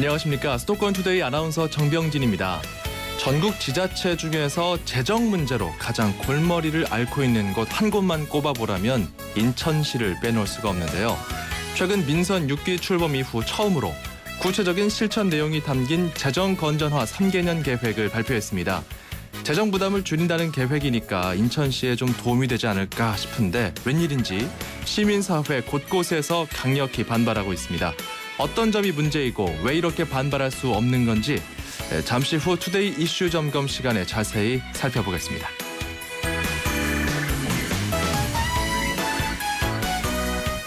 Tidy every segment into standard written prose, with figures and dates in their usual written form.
안녕하십니까. 수도권투데이 아나운서 정병진입니다. 전국 지자체 중에서 재정 문제로 가장 골머리를 앓고 있는 곳 한 곳만 꼽아보라면 인천시를 빼놓을 수가 없는데요. 최근 민선 6기 출범 이후 처음으로 구체적인 실천 내용이 담긴 재정 건전화 3개년 계획을 발표했습니다. 재정 부담을 줄인다는 계획이니까 인천시에 좀 도움이 되지 않을까 싶은데 웬일인지 시민사회 곳곳에서 강력히 반발하고 있습니다. 어떤 점이 문제이고 왜 이렇게 반발할 수 없는 건지 잠시 후 투데이 이슈 점검 시간에 자세히 살펴보겠습니다.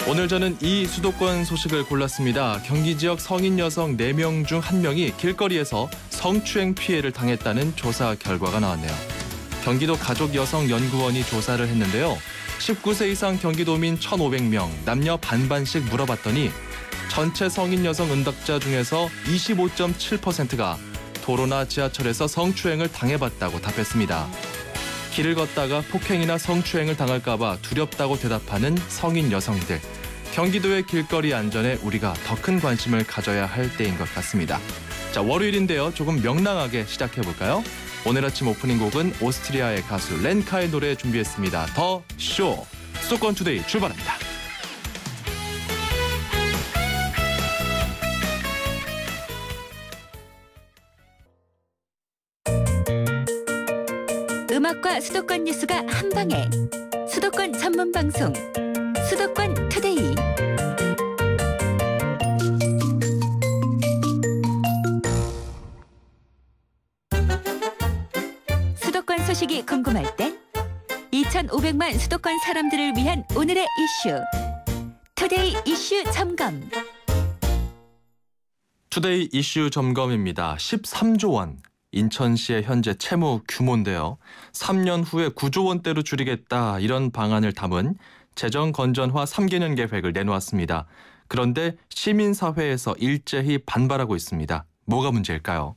오늘 저는 이 수도권 소식을 골랐습니다. 경기 지역 성인 여성 4명 중 1명이 길거리에서 성추행 피해를 당했다는 조사 결과가 나왔네요. 경기도 가족여성연구원이 조사를 했는데요. 19세 이상 경기도민 1,500명, 남녀 반반씩 물어봤더니 전체 성인 여성 응답자 중에서 25.7%가 도로나 지하철에서 성추행을 당해봤다고 답했습니다. 길을 걷다가 폭행이나 성추행을 당할까 봐 두렵다고 대답하는 성인 여성들. 경기도의 길거리 안전에 우리가 더 큰 관심을 가져야 할 때인 것 같습니다. 자, 월요일인데요. 조금 명랑하게 시작해볼까요? 오늘 아침 오프닝 곡은 오스트리아의 가수 렌카의 노래 준비했습니다. 더 쇼! 수도권 투데이 출발합니다. 음악과 수도권 뉴스가 한방에 수도권 전문 방송 수도권 투데이. 수도권 소식이 궁금할 땐 2,500만 수도권 사람들을 위한 오늘의 이슈 투데이 이슈 점검. 투데이 이슈 점검입니다. 13조 원. 인천시의 현재 채무 규모인데요. 3년 후에 9조 원대로 줄이겠다 이런 방안을 담은 재정 건전화 3개년 계획을 내놓았습니다. 그런데 시민사회에서 일제히 반발하고 있습니다. 뭐가 문제일까요?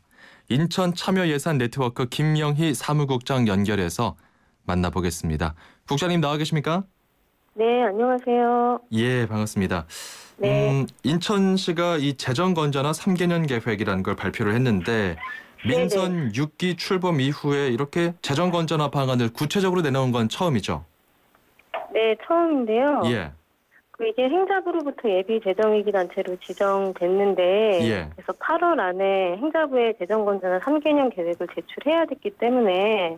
인천 참여예산 네트워크 김영희 사무국장 연결해서 만나보겠습니다. 국장님 나와 계십니까? 네, 안녕하세요. 예, 반갑습니다. 네. 인천시가 이 재정 건전화 3개년 계획이라는 걸 발표를 했는데 민선 6기 출범 이후에 이렇게 재정 건전화 방안을 구체적으로 내놓은 건 처음이죠? 네, 처음인데요. 예. 이게 행자부로부터 예비 재정위기 단체로 지정됐는데 예. 그래서 8월 안에 행자부에 재정 건전화 3개년 계획을 제출해야 됐기 때문에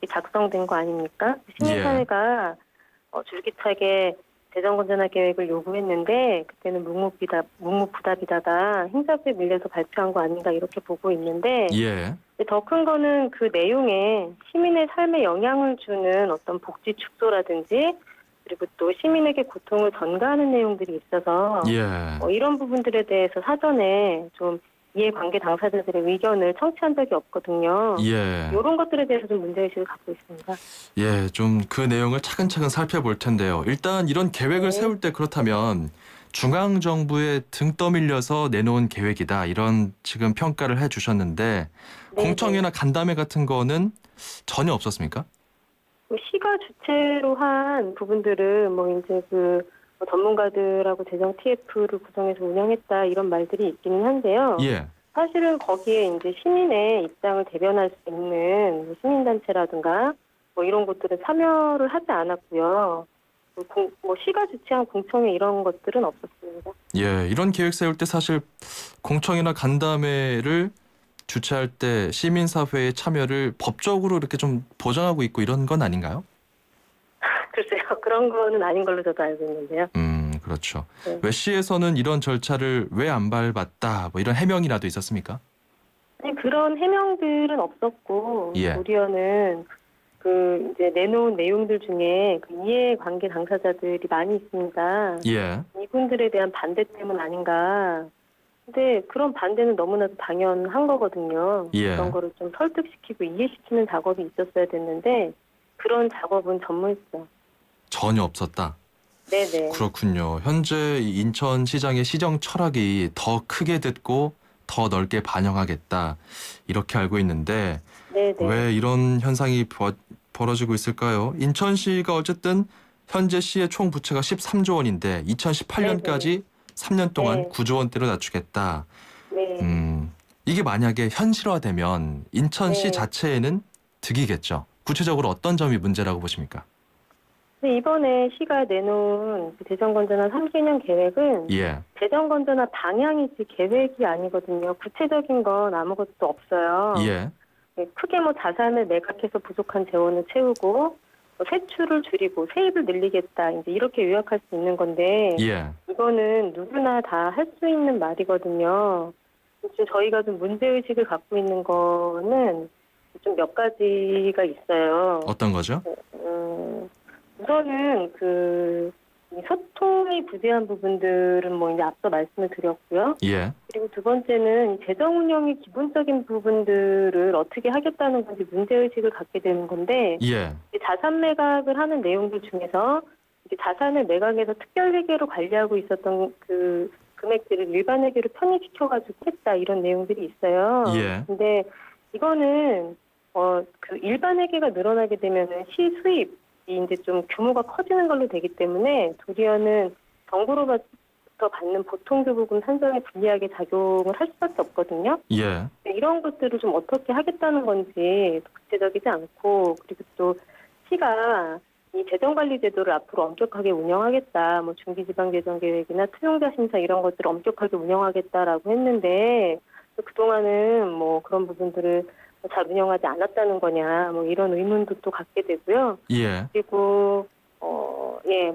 작성된 거 아닙니까? 시민사회가 줄기차게 재정 건전화 계획을 요구했는데 그때는 묵묵부답이다가 행자부에 밀려서 발표한 거 아닌가 이렇게 보고 있는데 예. 더 큰 거는 그 내용에 시민의 삶에 영향을 주는 어떤 복지 축소라든지 그리고 또 시민에게 고통을 전가하는 내용들이 있어서 예. 이런 부분들에 대해서 사전에 좀 이해관계 당사자들의 의견을 청취한 적이 없거든요. 예. 이런 것들에 대해서 좀 문제의식을 갖고 있습니다. 예, 좀 그 내용을 차근차근 살펴볼 텐데요. 일단 이런 계획을 세울 때 그렇다면 중앙정부에 등 떠밀려서 내놓은 계획이다. 이런 지금 평가를 해주셨는데 공청회나 간담회 같은 거는 전혀 없었습니까? 시가 주체로 한 부분들은 이제 전문가들하고 재정 TF를 구성해서 운영했다 이런 말들이 있기는 한데요. 예. 사실은 거기에 이제 시민의 입장을 대변할 수 있는 시민단체라든가 이런 것들은 참여를 하지 않았고요. 시가 주최한 공청회 이런 것들은 없었습니다. 예, 이런 계획 세울 때 사실 공청회나 간담회를 주최할 때 시민사회의 참여를 법적으로 이렇게 좀 보장하고 있고 이런 건 아닌가요? 글쎄요. 그런 거는 아닌 걸로 저도 알고 있는데요. 그렇죠. 네. 왜 시에서는 이런 절차를 왜 안 밟았다 이런 해명이라도 있었습니까? 아니, 그런 해명들은 없었고 예. 오히려는 이제 내놓은 내용들 중에 이해관계 당사자들이 많이 있습니다. 예. 이분들에 대한 반대 때문 아닌가. 근데 그런 반대는 너무나도 당연한 거거든요. 예. 그런 거를 좀 설득시키고 이해시키는 작업이 있었어야 됐는데 그런 작업은 전무했죠. 전혀 없었다. 네네. 그렇군요. 현재 인천시장의 시정 철학이 더 크게 듣고 더 넓게 반영하겠다 이렇게 알고 있는데 네네. 왜 이런 현상이 벌어지고 있을까요? 인천시가 어쨌든 현재 시의 총 부채가 13조 원인데 2018년까지 3년 동안 네. 9조 원대로 낮추겠다. 네. 이게 만약에 현실화되면 인천시 네. 자체에는 득이겠죠. 구체적으로 어떤 점이 문제라고 보십니까? 근데 이번에 시가 내놓은 그 대전건전화 3개년 계획은 예. 대전건전화 방향이지 계획이 아니거든요. 구체적인 건 아무것도 없어요. 예. 크게 뭐 자산을 매각해서 부족한 재원을 채우고 뭐 세출을 줄이고 세입을 늘리겠다 이제 이렇게 요약할 수 있는 건데 예. 이거는 누구나 다 할 수 있는 말이거든요. 지금 저희가 좀 문제의식을 갖고 있는 거는 좀 몇 가지가 있어요. 어떤 거죠? 우선은 이 소통이 부재한 부분들은 뭐 이제 앞서 말씀을 드렸고요. 예. 그리고 두 번째는 이 재정 운영의 기본적인 부분들을 어떻게 하겠다는 건지 문제의식을 갖게 되는 건데 예. 이 자산 매각을 하는 내용들 중에서 이제 자산을 매각해서 특별회계로 관리하고 있었던 그 금액들을 일반회계로 편입시켜가지고 했다 이런 내용들이 있어요. 예. 근데 이거는 그 일반회계가 늘어나게 되면은 시 수입이 이제 좀 규모가 커지는 걸로 되기 때문에 도리어는 정부로부터 받는 보통교부금 산정에 불리하게 작용을 할 수밖에 없거든요. 예. 이런 것들을 좀 어떻게 하겠다는 건지 구체적이지 않고 그리고 또 시가 이 재정관리 제도를 앞으로 엄격하게 운영하겠다. 뭐 중기지방재정계획이나 투용자 심사 이런 것들을 엄격하게 운영하겠다라고 했는데 그동안은 뭐 그런 부분들을 잘 운영하지 않았다는 거냐. 뭐 이런 의문도 또 갖게 되고요. 예. 그리고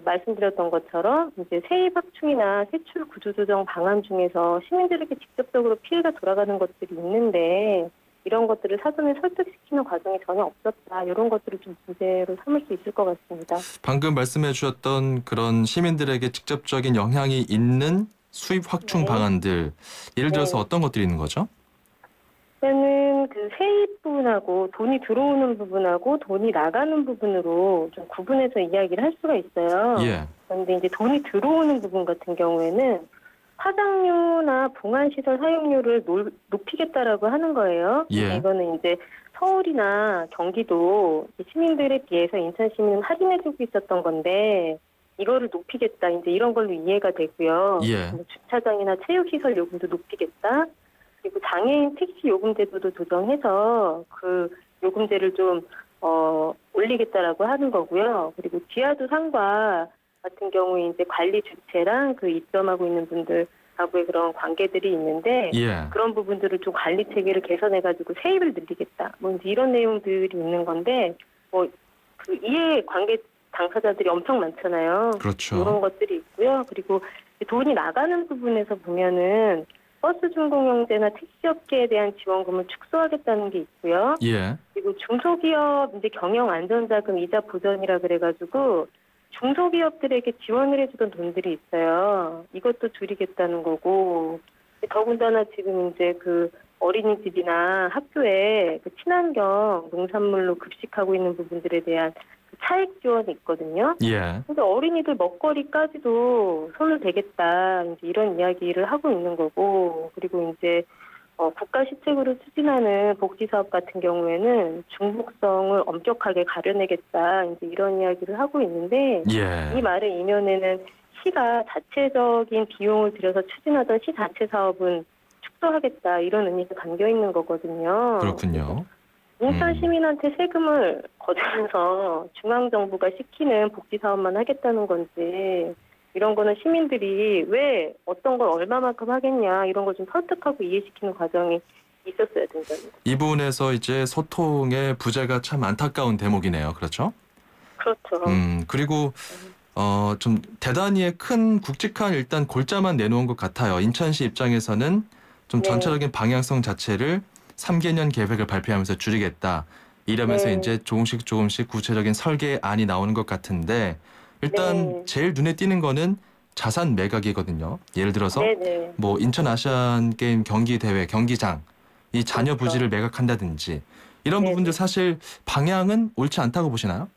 말씀드렸던 것처럼 이제 세입 확충이나 세출 구조조정 방안 중에서 시민들에게 직접적으로 피해가 돌아가는 것들이 있는데 이런 것들을 사전에 설득시키는 과정이 전혀 없었다. 이런 것들을 좀 문제로 삼을 수 있을 것 같습니다. 방금 말씀해 주셨던 그런 시민들에게 직접적인 영향이 있는 수입 확충 네. 방안들, 예를 들어서 네. 어떤 것들이 있는 거죠? 저는 그 세입 부분하고 돈이 들어오는 부분하고 돈이 나가는 부분으로 좀 구분해서 이야기를 할 수가 있어요. 예. 그런데 이제 돈이 들어오는 부분 같은 경우에는 화장료나 봉안시설 사용료를 높이겠다라고 하는 거예요. 예. 이거는 이제 서울이나 경기도 시민들에 비해서 인천 시민은 할인해주고 있었던 건데 이거를 높이겠다. 이제 이런 걸로 이해가 되고요. 예. 주차장이나 체육시설 요금도 높이겠다. 그리고 장애인 택시 요금 제도도 조정해서 그 요금제를 좀 올리겠다라고 하는 거고요. 그리고 지하도 상가 같은 경우에 이제 관리 주체랑 그 입점하고 있는 분들하고의 그런 관계들이 있는데 예. 그런 부분들을 좀 관리 체계를 개선해가지고 세입을 늘리겠다. 뭐 이제 이런 내용들이 있는 건데 뭐 그 이해 관계 당사자들이 엄청 많잖아요. 그렇죠. 이런 것들이 있고요. 그리고 돈이 나가는 부분에서 보면은 버스 중공영제나 택시업계에 대한 지원금을 축소하겠다는 게 있고요. 예. 그리고 중소기업 이제 경영 안전자금 이자 보전이라 그래가지고 중소기업들에게 지원을 해주던 돈들이 있어요. 이것도 줄이겠다는 거고 더군다나 지금 이제 그 어린이집이나 학교에 그 친환경 농산물로 급식하고 있는 부분들에 대한 차액 지원이 있거든요. 예. 근데 어린이들 먹거리까지도 손을 대겠다 이제 이런 이야기를 하고 있는 거고 그리고 이제 국가 시책으로 추진하는 복지 사업 같은 경우에는 중복성을 엄격하게 가려내겠다 이제 이런 이야기를 하고 있는데 예. 이 말의 이면에는 시가 자체적인 비용을 들여서 추진하던 시 자체 사업은 축소하겠다 이런 의미가 담겨 있는 거거든요. 그렇군요. 인천 시민한테 세금을 거두면서 중앙정부가 시키는 복지 사업만 하겠다는 건지 이런 거는 시민들이 왜 어떤 걸 얼마만큼 하겠냐 이런 걸 좀 설득하고 이해시키는 과정이 있었어야 된다는 거죠. 이 부분에서 이제 소통의 부재가 참 안타까운 대목이네요. 그렇죠? 그렇죠. 그리고 좀 대단히 큰 굵직한 일단 골자만 내놓은 것 같아요. 인천시 입장에서는 좀 네. 전체적인 방향성 자체를 3개년 계획을 발표하면서 줄이겠다. 이러면서 네. 이제 조금씩 구체적인 설계안이 나오는 것 같은데 일단 네. 제일 눈에 띄는 거는 자산 매각이거든요. 예를 들어서 네네. 뭐 인천 아시안 게임 경기 대회 경기장 이 잔여 그렇죠. 부지를 매각한다든지 이런 네네. 부분들 사실 방향은 옳지 않다고 보시나요?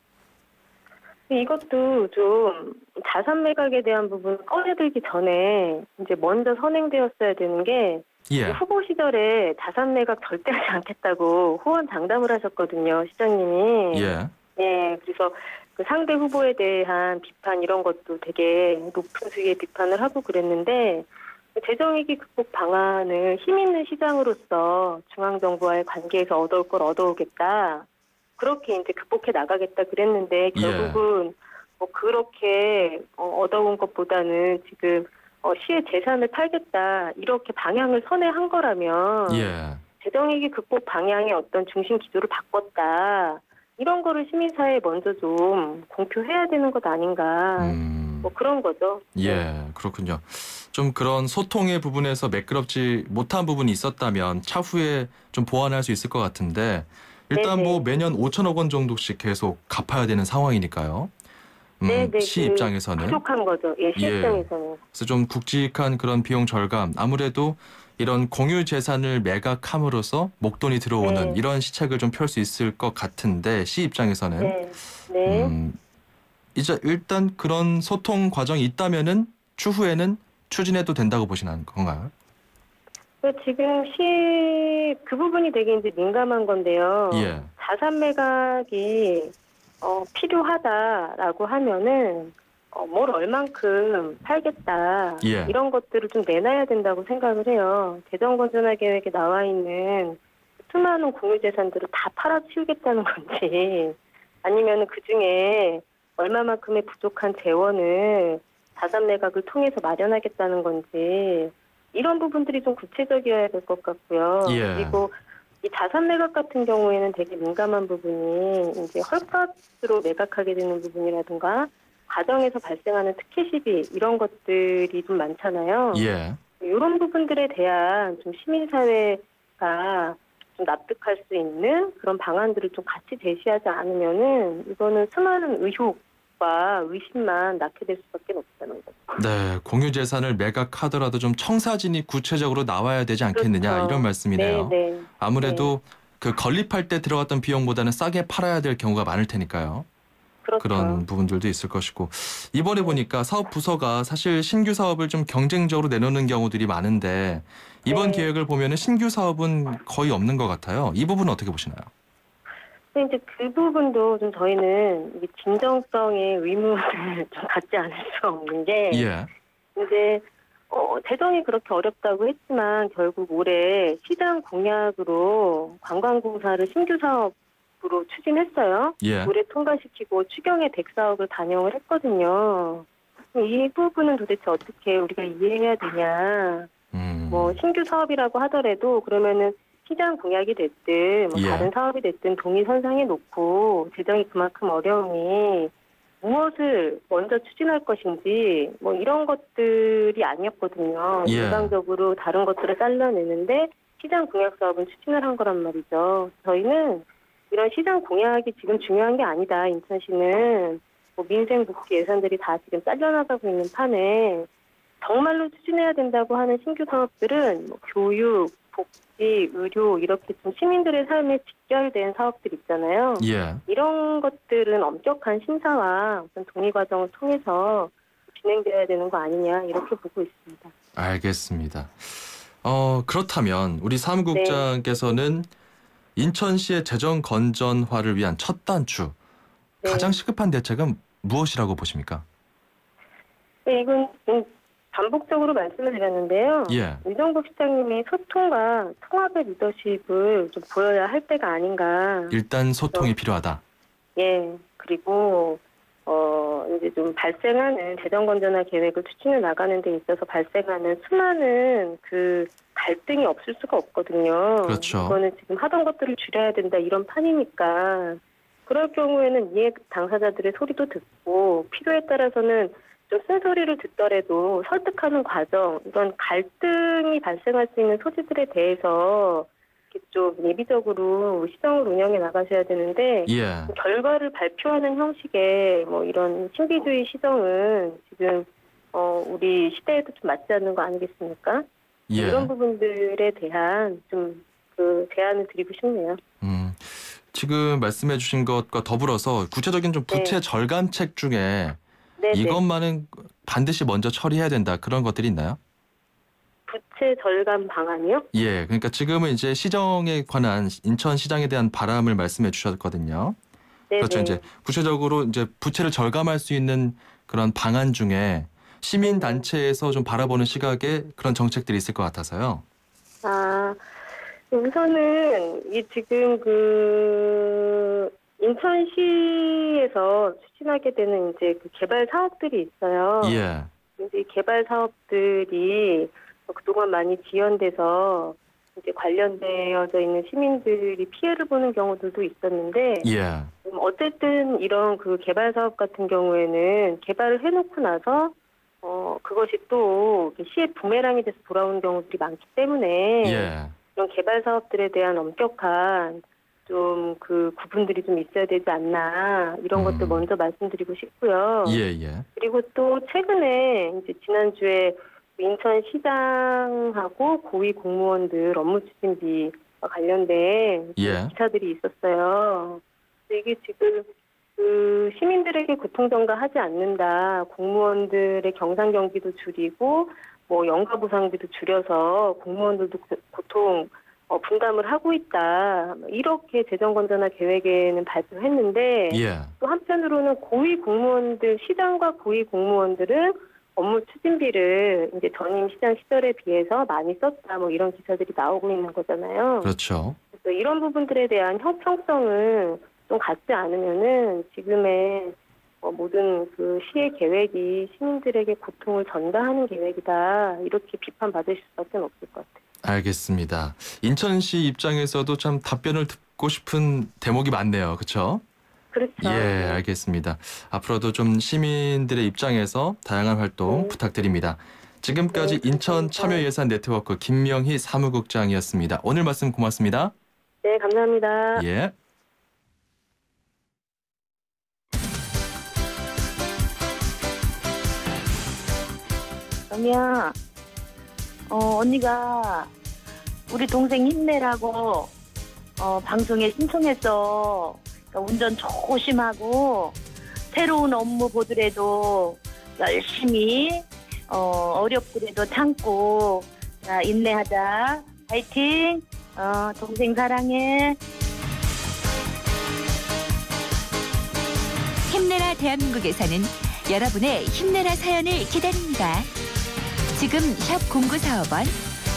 이것도 좀 자산 매각에 대한 부분 꺼내들기 전에 이제 먼저 선행되었어야 되는 게 예. 후보 시절에 자산 매각 절대 하지 않겠다고 호언장담을 하셨거든요, 시장님이. 예. 네, 그래서 그 상대 후보에 대한 비판 이런 것도 되게 높은 수위의 비판을 하고 그랬는데 재정위기 극복 방안을 힘 있는 시장으로서 중앙정부와의 관계에서 얻어올 걸 얻어오겠다. 그렇게 이제 극복해 나가겠다 그랬는데 결국은 뭐 그렇게 얻어온 것보다는 지금 시의 재산을 팔겠다 이렇게 방향을 선회한 거라면 재정위기 극복 방향의 어떤 중심 기조를 바꿨다. 이런 거를 시민사회에 먼저 좀 공표해야 되는 것 아닌가. 뭐 그런 거죠. 예, 그렇군요. 좀 그런 소통의 부분에서 매끄럽지 못한 부분이 있었다면 차후에 좀 보완할 수 있을 것 같은데 일단 네네. 뭐 매년 5천억 원 정도씩 계속 갚아야 되는 상황이니까요. 시 입장에서는. 부족한 거죠. 예, 시 입장에서는. 그래서 좀 굵직한 그런 비용 절감, 아무래도 이런 공유 재산을 매각함으로써 목돈이 들어오는 이런 시책을 좀 펼 수 있을 것 같은데 시 입장에서는 이제 일단 그런 소통 과정이 있다면은 추후에는 추진해도 된다고 보시는 건가요? 지금 그 부분이 되게 이제 민감한 건데요. 자산 매각이 필요하다라고 하면은 뭘 얼만큼 팔겠다 이런 것들을 좀 내놔야 된다고 생각을 해요. 재정 건전화 계획에 나와 있는 수많은 공유 재산들을 다 팔아치우겠다는 건지 아니면은 그 중에 얼마만큼의 부족한 재원을 자산 매각을 통해서 마련하겠다는 건지 이런 부분들이 좀 구체적이어야 될 것 같고요. 그리고 이 자산 매각 같은 경우에는 되게 민감한 부분이 이제 헐값으로 매각하게 되는 부분이라든가 가정에서 발생하는 특혜 시비 이런 것들이 좀 많잖아요. 이런 부분들에 대한 좀 시민사회가 좀 납득할 수 있는 그런 방안들을 좀 같이 제시하지 않으면은 이거는 수많은 의혹과 의심만 낳게 될 수밖에 없다는 거죠. 네, 공유 재산을 매각하더라도 좀 청사진이 구체적으로 나와야 되지 않겠느냐 이런 말씀이네요. 아무래도 그 건립할 때 들어갔던 비용보다는 싸게 팔아야 될 경우가 많을 테니까요. 그런 부분들도 있을 것이고 이번에 보니까 사업 부서가 사실 신규 사업을 좀 경쟁적으로 내놓는 경우들이 많은데 이번 계획을 보면은 신규 사업은 거의 없는 것 같아요. 이 부분은 어떻게 보시나요? 근데 이제 그 부분도 좀 저희는 이게 진정성의 의무를 좀 갖지 않을 수 없는 게 이제 재정이 그렇게 어렵다고 했지만 결국 올해 시장 공약으로 관광공사를 신규 사업으로 추진했어요. 올해 통과시키고 추경의 100사억을 반영을 했거든요. 이 부분은 도대체 어떻게 우리가 이해해야 되냐. 뭐 신규 사업이라고 하더라도 그러면은 시장 공약이 됐든 뭐 다른 사업이 됐든 동의선상에 놓고 재정이 그만큼 어려우니 무엇을 먼저 추진할 것인지 뭐 이런 것들이 아니었거든요. 일방적으로 다른 것들을 잘라내는데 시장 공약 사업은 추진을 한 거란 말이죠. 저희는 이런 시장 공약이 지금 중요한 게 아니다. 인천시는 뭐 민생복지 예산들이 다 지금 잘려나가고 있는 판에 정말로 추진해야 된다고 하는 신규 사업들은 뭐 교육, 복지, 의료 이렇게 좀 시민들의 삶에 직결된 사업들 있잖아요. 이런 것들은 엄격한 심사와 어떤 동의 과정을 통해서 진행돼야 되는 거 아니냐 이렇게 보고 있습니다. 알겠습니다. 그렇다면 우리 사무국장께서는 인천시의 재정 건전화를 위한 첫 단추 가장 시급한 대책은 무엇이라고 보십니까? 이건 반복적으로 말씀을 드렸는데요. 유정국 시장님이 소통과 통합의 리더십을 좀 보여야 할 때가 아닌가. 일단 소통이 필요하다. 그리고 이제 좀 발생하는 재정 건전화 계획을 추진해 나가는 데 있어서 발생하는 수많은 그 갈등이 없을 수가 없거든요. 이거는 지금 하던 것들을 줄여야 된다 이런 판이니까 그럴 경우에는 이해 당사자들의 소리도 듣고 필요에 따라서는 좀 쓴소리를 듣더라도 설득하는 과정, 이런 갈등이 발생할 수 있는 소지들에 대해서 좀 예비적으로 시정을 운영해 나가셔야 되는데 결과를 발표하는 형식의 뭐 이런 신비주의 시정은 지금 우리 시대에도 좀 맞지 않는 거 아니겠습니까? 이런 부분들에 대한 좀 그 제안을 드리고 싶네요. 지금 말씀해 주신 것과 더불어서 구체적인 좀 부채 절감책 중에 이것만은 반드시 먼저 처리해야 된다 그런 것들이 있나요? 부채 절감 방안이요? 그러니까 지금은 이제 시정에 관한 인천 시장에 대한 바람을 말씀해 주셨거든요. 그렇죠. 이제 구체적으로 이제 부채를 절감할 수 있는 그런 방안 중에 시민 단체에서 좀 바라보는 시각에 그런 정책들이 있을 것 같아서요. 우선은 이 지금 인천시에서 추진하게 되는 이제 그 개발 사업들이 있어요. 예. 이제 이 개발 사업들이 그동안 많이 지연돼서 이제 관련되어져 있는 시민들이 피해를 보는 경우들도 있었는데, 예. 어쨌든 이런 그 개발 사업 같은 경우에는 개발을 해놓고 나서 그것이 또 시에 부메랑이 돼서 돌아오는 경우들이 많기 때문에 예. 이런 개발 사업들에 대한 엄격한 좀 그 구분들이 좀 있어야 되지 않나 이런 것도 먼저 말씀드리고 싶고요. 예. 그리고 또 최근에 이제 지난주에 인천시장하고 고위 공무원들 업무 추진비와 관련된 예. 기사들이 있었어요. 근데 이게 지금 그 시민들에게 고통 전가하지 않는다. 공무원들의 경상 경비도 줄이고 뭐 연가 보상비도 줄여서 공무원들도 고통 분담을 하고 있다. 이렇게 재정 건전화 계획에는 발표했는데 예. 또 한편으로는 고위 공무원들 시장과 고위 공무원들은 업무 추진비를 이제 전임 시장 시절에 비해서 많이 썼다. 뭐 이런 기사들이 나오고 있는 거잖아요. 그렇죠. 그래서 이런 부분들에 대한 형평성을 좀 갖지 않으면은 지금의 모든 그 시의 계획이 시민들에게 고통을 전가하는 계획이다. 이렇게 비판받으실 수밖에 없을 것 같아요. 알겠습니다. 인천시 입장에서도 참 답변을 듣고 싶은 대목이 많네요. 그렇죠? 그렇죠. 예, 알겠습니다. 앞으로도 좀 시민들의 입장에서 다양한 활동 부탁드립니다. 지금까지 인천 참여예산 네트워크 김명희 사무국장이었습니다. 오늘 말씀 고맙습니다. 네, 감사합니다. 예. 영희야, 언니가 우리 동생 힘내라고 방송에 신청했어. 그러니까 운전 조심하고 새로운 업무 보더라도 열심히 어렵더라도 참고 자, 인내하자. 파이팅. 동생 사랑해. 힘내라 대한민국에서는 여러분의 힘내라 사연을 기다립니다. 지금 샵 0945번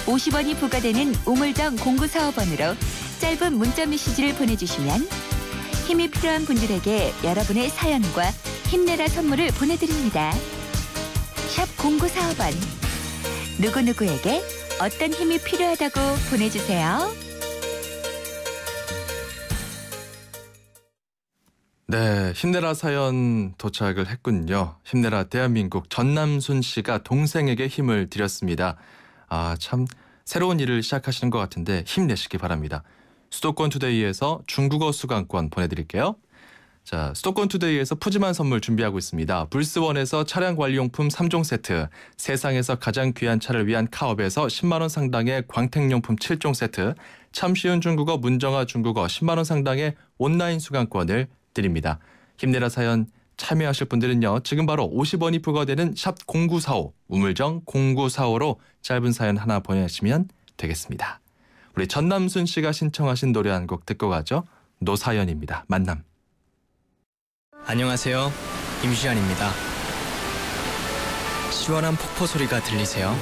50원이 부과되는 우물정 0945번으로 짧은 문자 메시지를 보내주시면 힘이 필요한 분들에게 여러분의 사연과 힘내라 선물을 보내드립니다. 샵 0945번 누구누구에게 어떤 힘이 필요하다고 보내주세요. 네, 힘내라 사연 도착을 했군요. 힘내라 대한민국 전남순 씨가 동생에게 힘을 드렸습니다. 참 새로운 일을 시작하시는 것 같은데 힘내시기 바랍니다. 수도권 투데이에서 중국어 수강권 보내드릴게요. 자, 수도권 투데이에서 푸짐한 선물 준비하고 있습니다. 불스원에서 차량 관리용품 3종 세트, 세상에서 가장 귀한 차를 위한 카업에서 10만 원 상당의 광택용품 7종 세트, 참 쉬운 중국어 문정아 중국어 10만 원 상당의 온라인 수강권을 드립니다. 힘내라 사연 참여하실 분들은요. 지금 바로 50원이 부과되는 샵 0945 우물정 0945로 짧은 사연 하나 보내시면 되겠습니다. 우리 전남순 씨가 신청하신 노래 한 곡 듣고 가죠. 노사연입니다. 만남. 안녕하세요. 임시안입니다. 시원한 폭포 소리가 들리세요?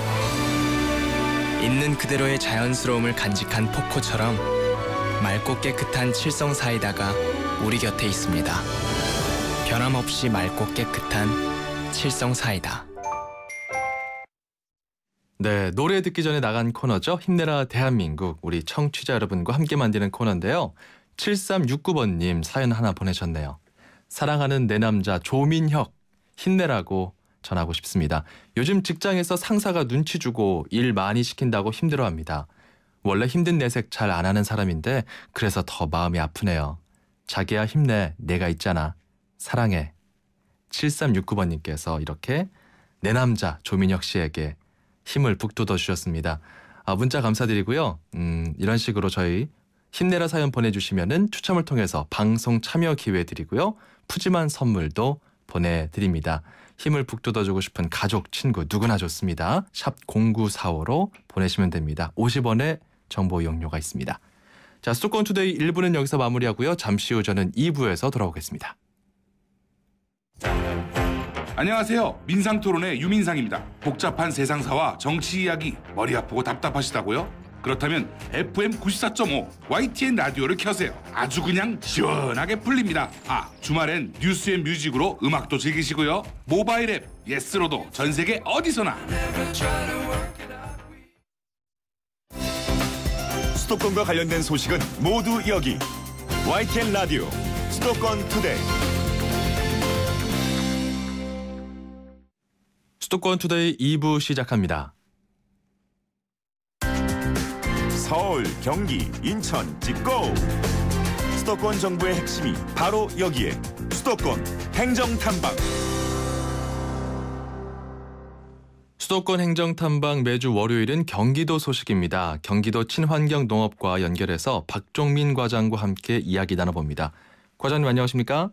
있는 그대로의 자연스러움을 간직한 폭포처럼 맑고 깨끗한 칠성 사이다가 우리 곁에 있습니다. 변함없이 맑고 깨끗한 칠성 사이다. 네, 노래 듣기 전에 나간 코너죠. 힘내라 대한민국. 우리 청취자 여러분과 함께 만드는 코너인데요. 7369번님 사연 하나 보내셨네요. 사랑하는 내 남자 조민혁 힘내라고 전하고 싶습니다. 요즘 직장에서 상사가 눈치 주고 일 많이 시킨다고 힘들어합니다. 원래 힘든 내색 잘 안 하는 사람인데 그래서 더 마음이 아프네요. 자기야 힘내. 내가 있잖아. 사랑해. 7369번님께서 이렇게 내 남자 조민혁 씨에게 힘을 북돋워 주셨습니다. 문자 감사드리고요. 이런 식으로 저희 힘내라 사연 보내주시면은 추첨을 통해서 방송 참여 기회 드리고요. 푸짐한 선물도 보내드립니다. 힘을 북돋워주고 싶은 가족, 친구 누구나 좋습니다. 샵 0945로 보내시면 됩니다. 50원의 정보 이용료가 있습니다. 자, 수도권 투데이 1부는 여기서 마무리하고요. 잠시 후 저는 2부에서 돌아오겠습니다. 안녕하세요. 민상토론의 유민상입니다. 복잡한 세상사와 정치 이야기 머리 아프고 답답하시다고요? 그렇다면 FM 94.5 YTN 라디오를 켜세요. 아주 그냥 시원하게 풀립니다. 주말엔 뉴스 앤 뮤직으로 음악도 즐기시고요. 모바일 앱 예스로도 전 세계 어디서나. 수도권과 관련된 소식은 모두 여기. YTN 라디오 수도권 투데이. 수도권 투데이 2부 시작합니다. 서울, 경기, 인천, 찍고! 수도권 정부의 핵심이 바로 여기에. 수도권 행정탐방. 수도권 행정탐방 매주 월요일은 경기도 소식입니다. 경기도 친환경농업과 연결해서 박종민 과장과 함께 이야기 나눠봅니다. 과장님 안녕하십니까?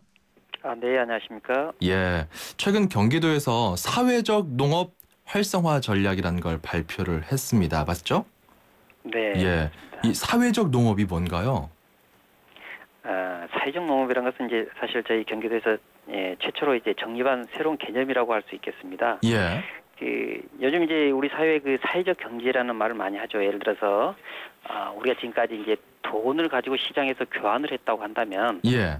네, 안녕하십니까? 예, 최근 경기도에서 사회적 농업 활성화 전략이라는 걸 발표를 했습니다. 맞죠? 네. 예, 이 사회적 농업이 뭔가요? 사회적 농업이라는 것은 이제 사실 저희 경기도에서 최초로 이제 정립한 새로운 개념이라고 할 수 있겠습니다. 예. 요즘 이제 우리 사회에 그 사회적 경제라는 말을 많이 하죠. 예를 들어서 우리가 지금까지 이제 돈을 가지고 시장에서 교환을 했다고 한다면, 예.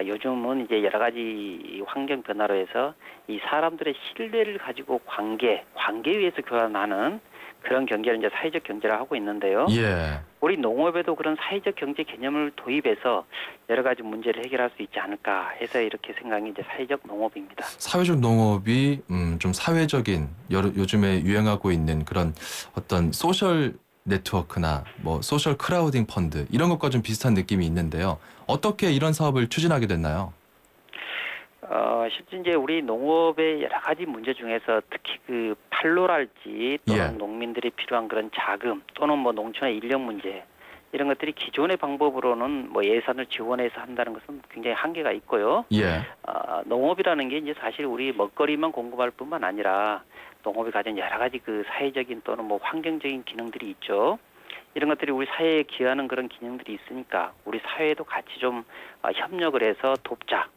요즘은 이제 여러 가지 환경 변화로 해서 이 사람들의 신뢰를 가지고 관계 위에서 교환하는 그런 경제를 이제 사회적 경제라 하고 있는데요. 예. 우리 농업에도 그런 사회적 경제 개념을 도입해서 여러 가지 문제를 해결할 수 있지 않을까 해서 이렇게 생각이 이제 사회적 농업입니다. 사회적 농업이 좀 사회적인 요즘에 유행하고 있는 그런 어떤 소셜 네트워크나 뭐 소셜 크라우딩 펀드 이런 것과 좀 비슷한 느낌이 있는데요. 어떻게 이런 사업을 추진하게 됐나요? 실제 이제 우리 농업의 여러 가지 문제 중에서 특히 그 판로랄지 또는 예. 농민들이 필요한 그런 자금 또는 뭐 농촌의 인력 문제 이런 것들이 기존의 방법으로는 뭐 예산을 지원해서 한다는 것은 굉장히 한계가 있고요. 예. 농업이라는 게 이제 사실 우리 먹거리만 공급할 뿐만 아니라 농업이 가진 여러 가지 그 사회적인 또는 뭐 환경적인 기능들이 있죠. 이런 것들이 우리 사회에 기여하는 그런 기능들이 있으니까 우리 사회도 같이 좀 협력을 해서 돕자.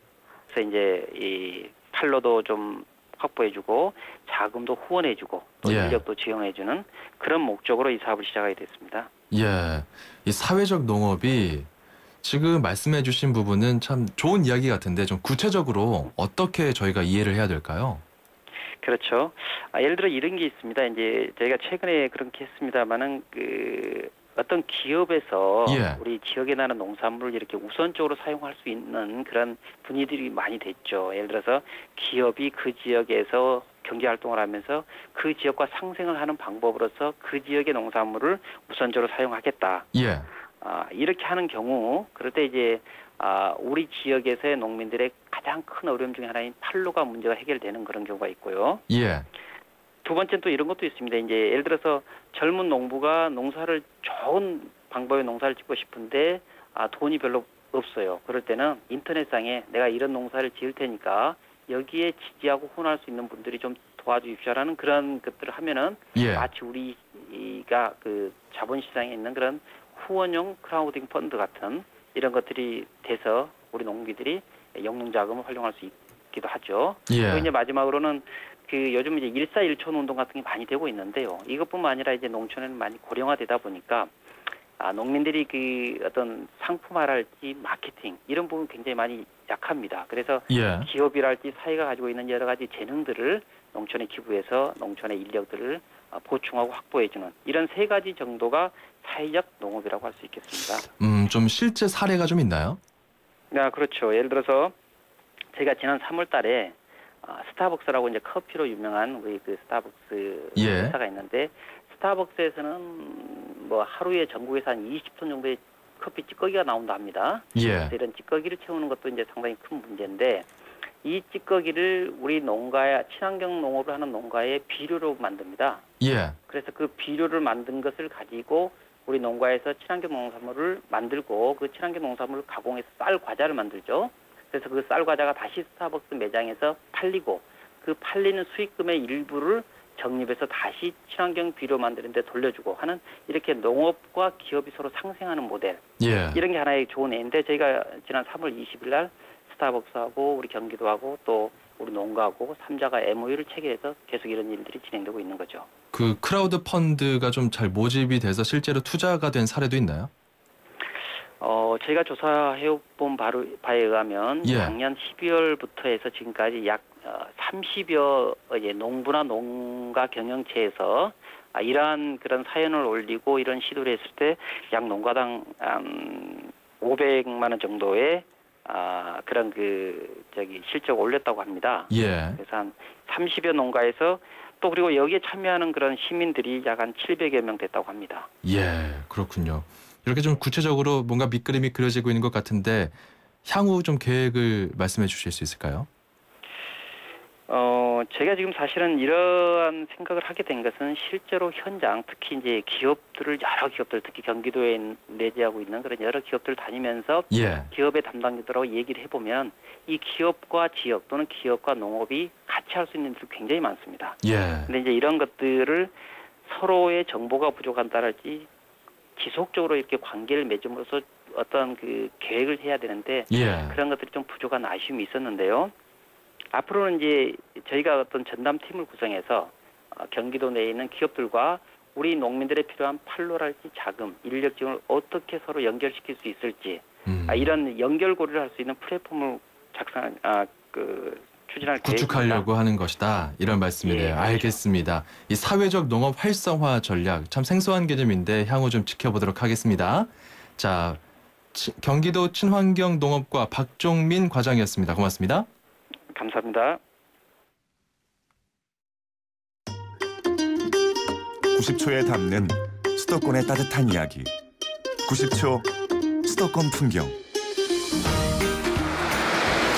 그래서 이제 이 판로도 좀 확보해주고 자금도 후원해주고 또 예. 인력도 지원해주는 그런 목적으로 이 사업을 시작하게 됐습니다. 예. 이 사회적 농업이 지금 말씀해 주신 부분은 참 좋은 이야기 같은데 좀 구체적으로 어떻게 저희가 이해를 해야 될까요? 그렇죠. 예를 들어 이런 게 있습니다. 이제 저희가 최근에 그렇게 했습니다만은 어떤 기업에서 예. 우리 지역에 나는 농산물을 이렇게 우선적으로 사용할 수 있는 그런 분위기들이 많이 됐죠. 예를 들어서 기업이 그 지역에서 경제 활동을 하면서 그 지역과 상생을 하는 방법으로서 그 지역의 농산물을 우선적으로 사용하겠다. 예. 이렇게 하는 경우 그럴 때 이제 우리 지역에서의 농민들의 가장 큰 어려움 중에 하나인 판로가 문제가 해결되는 그런 경우가 있고요. 예. 두 번째는 또 이런 것도 있습니다. 이제 예를 들어서 젊은 농부가 농사를 좋은 방법의 농사를 짓고 싶은데 돈이 별로 없어요. 그럴 때는 인터넷상에 내가 이런 농사를 지을 테니까 여기에 지지하고 후원할 수 있는 분들이 좀 도와주십시오라는 그런 것들을 하면은 예. 마치 우리가 그 자본시장에 있는 그런 후원용 크라우딩 펀드 같은 이런 것들이 돼서 우리 농민들이 영농자금을 활용할 수 있기도 하죠. 예. 그리고 이제 마지막으로는 요즘 이제 1사1촌 운동 같은 게 많이 되고 있는데요. 이것뿐만 아니라 이제 농촌에는 많이 고령화되다 보니까 농민들이 그 어떤 상품화랄지 마케팅 이런 부분 굉장히 많이 약합니다. 그래서 예. 기업이랄지 사회가 가지고 있는 여러 가지 재능들을 농촌에 기부해서 농촌의 인력들을 보충하고 확보해주는 이런 세 가지 정도가 사회적 농업이라고 할 수 있겠습니다. 좀 실제 사례가 좀 있나요? 그렇죠. 예를 들어서 제가 지난 3월 달에 스타벅스라고 이제 커피로 유명한 우리 그 스타벅스 예. 회사가 있는데 스타벅스에서는 뭐 하루에 전국에서 한 20톤 정도의 커피 찌꺼기가 나온다 합니다. 예. 그래서 이런 찌꺼기를 채우는 것도 이제 상당히 큰 문제인데 이 찌꺼기를 우리 농가에 친환경 농업을 하는 농가에 비료로 만듭니다. 예. 그래서 그 비료를 만든 것을 가지고 우리 농가에서 친환경 농산물을 만들고 그 친환경 농산물을 가공해서 쌀 과자를 만들죠. 그래서 그 쌀 과자가 다시 스타벅스 매장에서 팔리고 그 팔리는 수익금의 일부를 적립해서 다시 친환경 비료 만드는 데 돌려주고 하는 이렇게 농업과 기업이 서로 상생하는 모델. 예. 이런 게 하나의 좋은 예인데 저희가 지난 3월 20일 날 스타벅스하고 우리 경기도하고 또 우리 농가하고 3자가 MOU를 체결해서 계속 이런 일들이 진행되고 있는 거죠. 그 크라우드 펀드가 좀 잘 모집이 돼서 실제로 투자가 된 사례도 있나요? 저희가 조사해본 바에 의하면 예. 작년 12월부터 해서 지금까지 약 30여 농부나 농가 경영체에서 이러한 그런 사연을 올리고 이런 시도를 했을 때 약 농가당 500만 원 정도의 그런 실적을 올렸다고 합니다. 예. 그래서 한 30여 농가에서 또 그리고 여기에 참여하는 그런 시민들이 약 한 700여 명 됐다고 합니다. 예, 그렇군요. 이렇게 좀 구체적으로 뭔가 밑그림이 그려지고 있는 것 같은데 향후 좀 계획을 말씀해 주실 수 있을까요? 제가 지금 사실은 이러한 생각을 하게 된 것은 실제로 현장, 특히 이제 여러 기업들, 특히 경기도에 내재하고 있는 그런 여러 기업들 다니면서 예. 기업의 담당자들하고 얘기를 해보면 이 기업과 지역 또는 기업과 농업이 같이 할 수 있는 일이 굉장히 많습니다. 예. 근데 이제 이런 것들을 서로의 정보가 부족한다랄지 지속적으로 이렇게 관계를 맺음으로써 어떤 그 계획을 해야 되는데 예. 그런 것들이 좀 부족한 아쉬움이 있었는데요. 앞으로는 이제 저희가 어떤 전담팀을 구성해서 경기도 내에 있는 기업들과 우리 농민들의 필요한 판로랄지 자금, 인력 지원을 어떻게 서로 연결시킬 수 있을지 이런 연결고리를 할 수 있는 플랫폼을 추진할 계획입니다. 구축하려고 하는 것이다. 이런 말씀이네요. 예, 알겠습니다. 이 사회적 농업 활성화 전략 참 생소한 개념인데 향후 좀 지켜보도록 하겠습니다. 자, 경기도 친환경 농업과 박종민 과장이었습니다. 고맙습니다. 감사합니다. 90초에 담는 수도권의 따뜻한 이야기. 90초 수도권 풍경.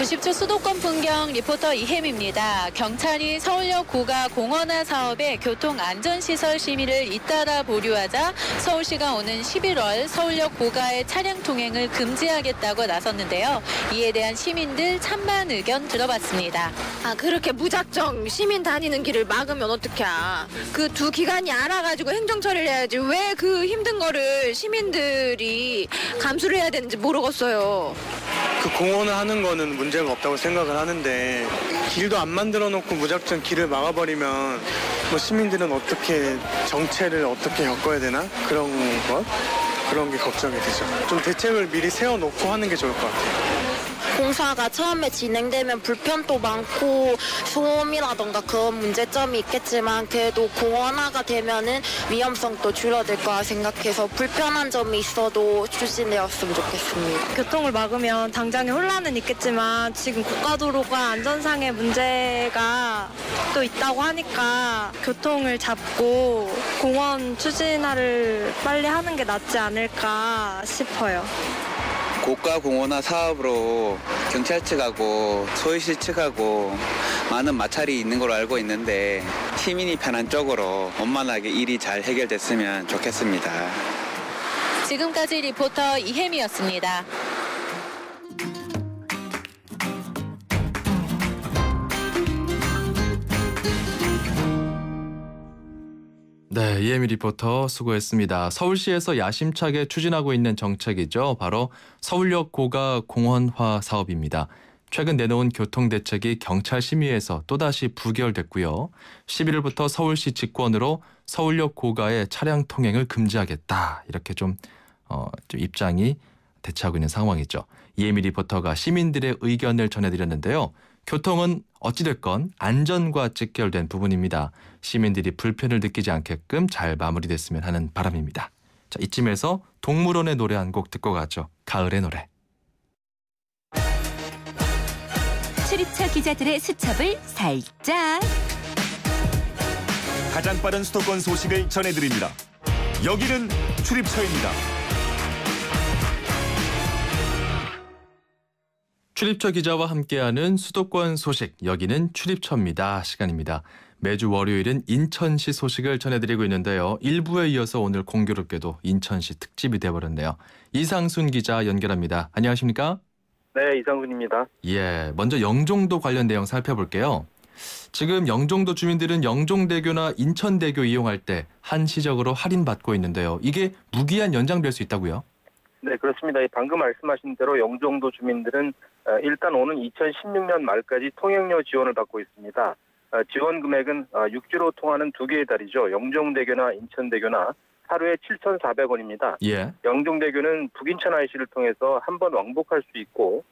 90초 수도권 풍경 리포터 이혜미입니다. 경찰이 서울역 고가 공원화 사업의 교통안전시설 심의를 잇따라 보류하자 서울시가 오는 11월 서울역 고가의 차량 통행을 금지하겠다고 나섰는데요. 이에 대한 시민들 찬반 의견 들어봤습니다. 그렇게 무작정 시민 다니는 길을 막으면 어떡해. 그 두 기관이 알아가지고 행정 처리를 해야지. 왜 그 힘든 거를 시민들이 감수를 해야 되는지 모르겠어요. 그 공원을 하는 거는 문제가 없다고 생각을 하는데 길도 안 만들어 놓고 무작정 길을 막아버리면 뭐 시민들은 어떻게 정체를 어떻게 겪어야 되나? 그런 게 걱정이 되죠. 좀 대책을 미리 세워놓고 하는 게 좋을 것 같아요. 공사가 처음에 진행되면 불편도 많고 소음이라던가 그런 문제점이 있겠지만 그래도 공원화가 되면은 위험성도 줄어들 거라 생각해서 불편한 점이 있어도 추진되었으면 좋겠습니다. 교통을 막으면 당장의 혼란은 있겠지만 지금 고가도로가 안전상의 문제가 또 있다고 하니까 교통을 잡고 공원 추진화를 빨리 하는 게 낫지 않을까 싶어요. 고가 공원화 사업으로 경찰 측하고 서울시 측하고 많은 마찰이 있는 걸로 알고 있는데 시민이 편한 쪽으로 원만하게 일이 잘 해결됐으면 좋겠습니다. 지금까지 리포터 이혜미였습니다. 네, 이혜미 리포터 수고했습니다. 서울시에서 야심차게 추진하고 있는 정책이죠. 바로 서울역 고가 공원화 사업입니다. 최근 내놓은 교통대책이 경찰 심의에서 또다시 부결됐고요. 11일부터 서울시 직권으로 서울역 고가의 차량 통행을 금지하겠다. 이렇게 좀 입장이 대치하고 있는 상황이죠. 이혜미 리포터가 시민들의 의견을 전해드렸는데요. 교통은 어찌됐건 안전과 직결된 부분입니다. 시민들이 불편을 느끼지 않게끔 잘 마무리됐으면 하는 바람입니다. 자, 이쯤에서 동물원의 노래 한 곡 듣고 가죠. 가을의 노래. 출입처 기자들의 수첩을 살짝. 가장 빠른 수도권 소식을 전해드립니다. 여기는 출입처입니다. 출입처 기자와 함께하는 수도권 소식, 여기는 출입처입니다. 시간입니다. 매주 월요일은 인천시 소식을 전해드리고 있는데요. 1부에 이어서 오늘 공교롭게도 인천시 특집이 돼버렸네요. 이상순 기자 연결합니다. 안녕하십니까? 네, 이상순입니다. 예, 먼저 영종도 관련 내용 살펴볼게요. 지금 영종도 주민들은 영종대교나 인천대교 이용할 때 한시적으로 할인받고 있는데요. 이게 무기한 연장될 수 있다고요? 네, 그렇습니다. 방금 말씀하신 대로 영종도 주민들은 일단 오는 2016년 말까지 통행료 지원을 받고 있습니다. 지원 금액은 6주로 통하는 2개의 다리죠. 영종대교나 인천대교나 하루에 7,400원입니다. 예. 영종대교는 북인천 IC를 통해서 한 번 왕복할 수 있고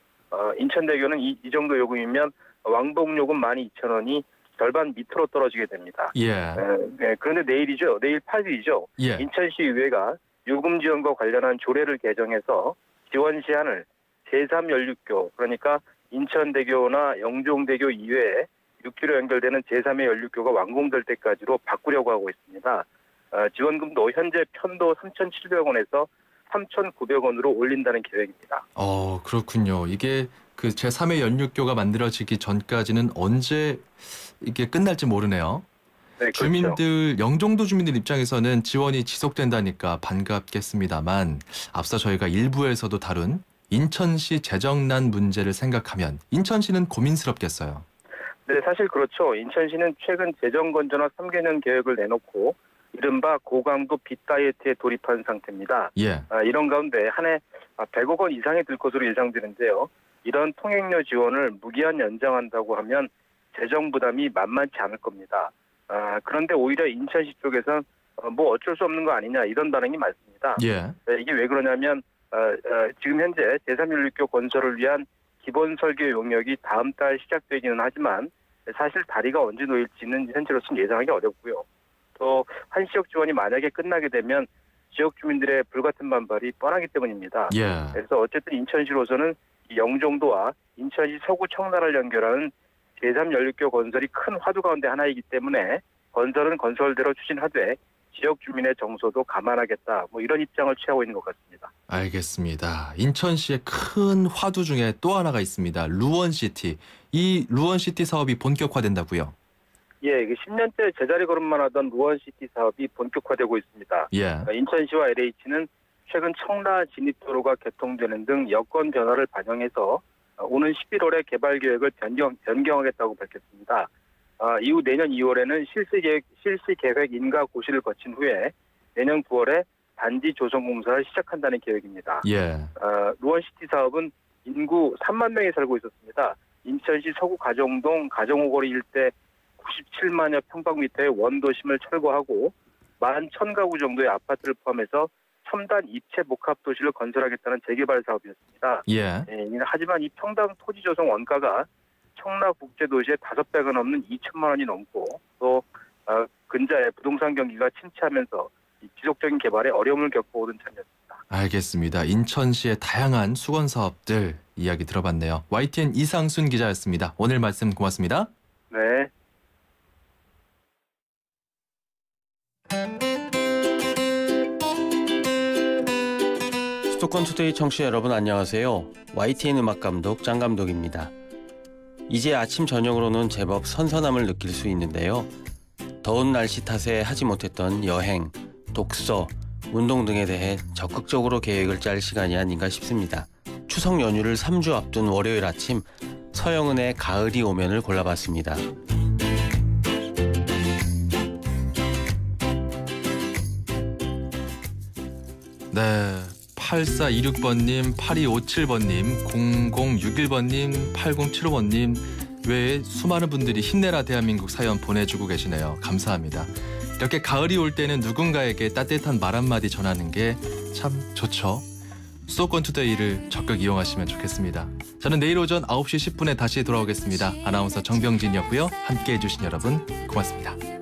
인천대교는 이 정도 요금이면 왕복 요금 12,000원이 절반 밑으로 떨어지게 됩니다. 예. 그런데 내일 8일이죠. 예. 인천시의회가 요금 지원과 관련한 조례를 개정해서 지원 시한을 제3연륙교, 그러니까 인천대교나 영종대교 이외에 6주로 연결되는 제3의 연륙교가 완공될 때까지로 바꾸려고 하고 있습니다. 지원금도 현재 편도 3,700원에서 3,900원으로 올린다는 계획입니다. 그렇군요. 이게 그 제3의 연륙교가 만들어지기 전까지는 언제 이게 끝날지 모르네요. 네, 그렇죠. 주민들, 영종도 주민들 입장에서는 지원이 지속된다니까 반갑겠습니다만 앞서 저희가 일부에서도 다룬 인천시 재정난 문제를 생각하면 인천시는 고민스럽겠어요. 네, 사실 그렇죠. 인천시는 최근 재정건전화 3개년 계획을 내놓고 이른바 고강도 빚 다이어트에 돌입한 상태입니다. 예. 이런 가운데 한 해 100억 원 이상이 들 것으로 예상되는데요. 이런 통행료 지원을 무기한 연장한다고 하면 재정 부담이 만만치 않을 겁니다. 그런데 오히려 인천시 쪽에서는 뭐 어쩔 수 없는 거 아니냐 이런 반응이 많습니다. 예. 이게 왜 그러냐면 지금 현재 제3연륙교 건설을 위한 기본 설계 용역이 다음 달 시작되기는 하지만 사실 다리가 언제 놓일지는 현재로서는 예상하기 어렵고요. 또 한시적 지원이 만약에 끝나게 되면 지역 주민들의 불같은 반발이 뻔하기 때문입니다. 예. 그래서 어쨌든 인천시로서는 이 영종도와 인천시 서구 청라를 연결하는 제3연륙교 건설이 큰 화두 가운데 하나이기 때문에 건설은 건설대로 추진하되 지역 주민의 정서도 감안하겠다. 뭐 이런 입장을 취하고 있는 것 같습니다. 알겠습니다. 인천시의 큰 화두 중에 또 하나가 있습니다. 루원시티. 이 루원시티 사업이 본격화된다고요? 예, 10년째 제자리 걸음만 하던 루원시티 사업이 본격화되고 있습니다. 예. 인천시와 LH는 최근 청라 진입도로가 개통되는 등 여건 변화를 반영해서 오는 11월에 개발 계획을 변경하겠다고 밝혔습니다. 이후 내년 2월에는 실시 계획 인가 고시를 거친 후에 내년 9월에 단지 조성 공사를 시작한다는 계획입니다. 예. 루원시티 사업은 인구 3만 명이 살고 있었습니다. 인천시 서구 가정동 가정오거리 일대 97만여 평방미터의 원도심을 철거하고 11,000가구 정도의 아파트를 포함해서 첨단 입체 복합 도시를 건설하겠다는 재개발 사업이었습니다. 예. 하지만 이 평당 토지 조성 원가가 청라 국제도시의 5배가 넘는 2천만 원이 넘고 또 근자의 부동산 경기가 침체하면서 지속적인 개발에 어려움을 겪어오던 참이었습니다. 알겠습니다. 인천시의 다양한 수건 사업들 이야기 들어봤네요. YTN 이상순 기자였습니다. 오늘 말씀 고맙습니다. 네. 수도권 투데이 청취자 여러분 안녕하세요. YTN 음악감독 짱감독입니다. 이제 아침 저녁으로는 제법 선선함을 느낄 수 있는데요. 더운 날씨 탓에 하지 못했던 여행, 독서, 운동 등에 대해 적극적으로 계획을 짤 시간이 아닌가 싶습니다. 추석 연휴를 3주 앞둔 월요일 아침 서영은의 가을이 오면을 골라봤습니다. 네, 8426번님, 8257번님, 0061번님, 8075번님 외에 수많은 분들이 힘내라 대한민국 사연 보내주고 계시네요. 감사합니다. 이렇게 가을이 올 때는 누군가에게 따뜻한 말 한마디 전하는 게 참 좋죠. 수도권 투데이를 적극 이용하시면 좋겠습니다. 저는 내일 오전 9시 10분에 다시 돌아오겠습니다. 아나운서 정병진이었고요. 함께해 주신 여러분 고맙습니다.